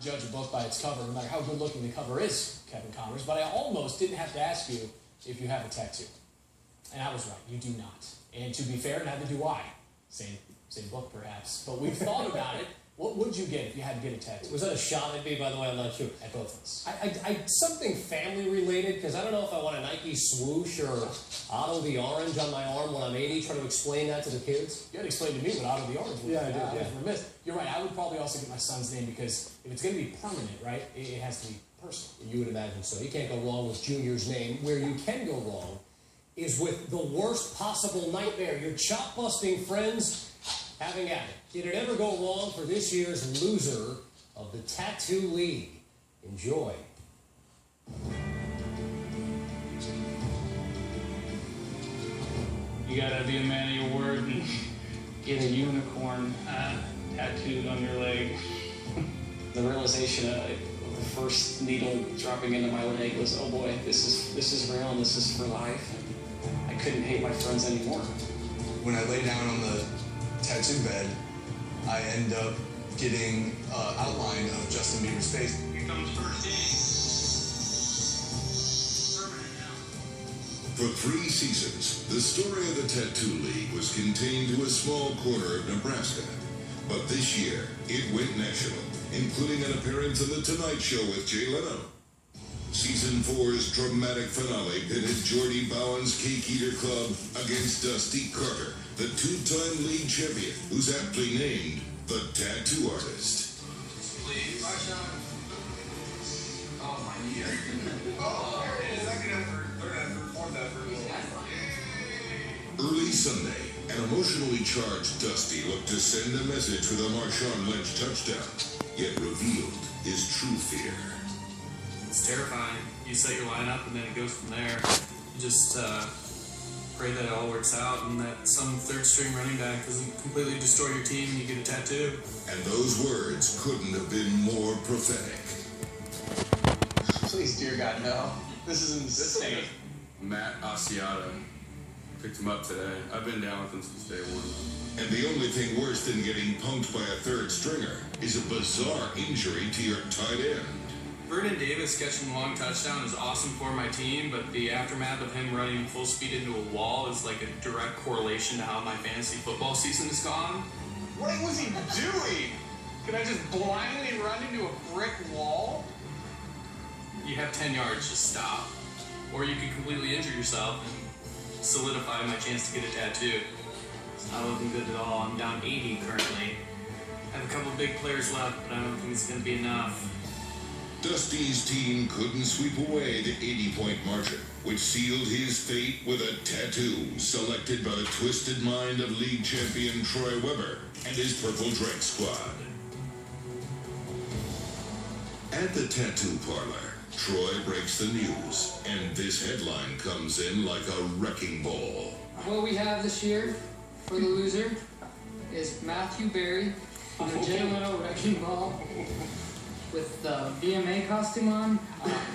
judge a book by its cover, no matter how good looking the cover is, Kevin Connors, but I almost didn't have to ask you if you have a tattoo. And I was right, you do not. And to be fair, neither do I. Same book, perhaps. But we've thought about it. What would you get if you had to get a tattoo? Was that a shot at me, by the way? I'm not sure. At both of us. I something family related, because I don't know if I want a Nike swoosh or Otto the Orange on my arm when I'm 80, trying to explain that to the kids. You had to explain to me what Otto the Orange was. Yeah, I did, I was remiss. You're right, I would probably also get my son's name because if it's going to be permanent, right, it has to be personal. You would imagine so. You can't go wrong with Junior's name. Where you can go wrong is with the worst possible nightmare. Your chop-busting friends having at it. Did it ever go wrong for this year's loser of the Tattoo League? Enjoy. You gotta be a man of your word and get a unicorn tattooed on your leg. The realization of the first needle dropping into my leg was, oh boy, this is real and this is for life. I couldn't hate my friends anymore. When I lay down on the tattoo bed, I end up getting outline of Justin Bieber's face. Here comes first aid. Permanent now. For 3 seasons, the story of the Tattoo League was contained to a small corner of Nebraska. But this year, it went national, including an appearance on The Tonight Show with Jay Leno. Season 4's dramatic finale pitted Jordy Bowen's Cake Eater Club against Dusty Carter, the 2-time league champion, who's aptly named the Tattoo Artist. Please. Oh, my ear. Oh, there it is. I can perform that for me. Early Sunday, an emotionally charged Dusty looked to send a message with a Marshawn Lynch touchdown, yet revealed his true fear. It's terrifying. You set your lineup and then it goes from there. You just pray that it all works out and that some third-string running back doesn't completely destroy your team and you get a tattoo. And those words couldn't have been more prophetic. Please, dear God, no. This is insane. Matt Asiata. Picked him up today. I've been down with him since day one. And the only thing worse than getting punked by a third stringer is a bizarre injury to your tight end. Vernon Davis catching a long touchdown is awesome for my team, but the aftermath of him running full speed into a wall is like a direct correlation to how my fantasy football season has gone. What was he doing? Can I just blindly run into a brick wall? You have 10 yards, just stop. Or you could completely injure yourself and solidify my chance to get a tattoo. It's not looking good at all. I'm down 80 currently. I have a couple big players left, but I don't think it's going to be enough. Dusty's team couldn't sweep away the 80-point margin, which sealed his fate with a tattoo selected by the twisted mind of league champion Troy Weber and his Purple Drink squad. At the tattoo parlor, Troy breaks the news, and this headline comes in like a wrecking ball. What we have this year for the loser is Matthew Berry on a Jay Leno wrecking ball with the VMA costume on,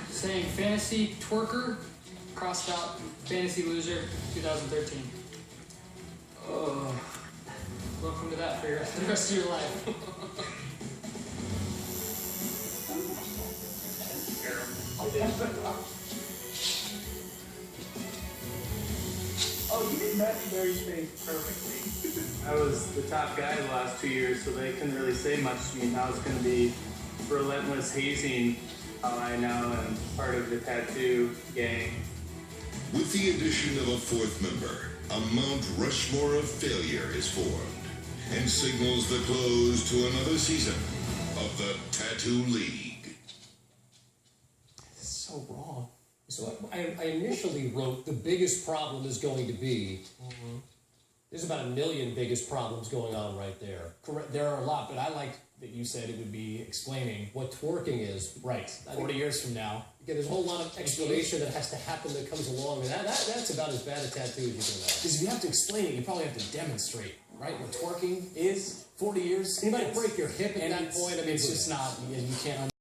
saying fantasy twerker, crossed out fantasy loser 2013. Welcome to that for the rest of your life. Oh, you did Matthew Berry's face perfectly. I was the top guy the last 2 years, so they couldn't really say much to me. Now it's going to be relentless hazing. I now am part of the tattoo gang. With the addition of a 4th member, a Mount Rushmore of failure is formed and signals the close to another season of the Tattoo League. It's so wrong. So I initially wrote the biggest problem is going to be, there's about 1 million biggest problems going on right there. Correct. There are a lot, but I like that you said it would be explaining What twerking is. right 40 years from now. Again, there's a whole lot of explanation that has to happen that comes along, and that's about as bad a tattoo as you can imagine. Because if you have to explain it, you probably have to demonstrate, right? What twerking is 40 years. You might break your hip at and that point. I mean, it's just not. You can't.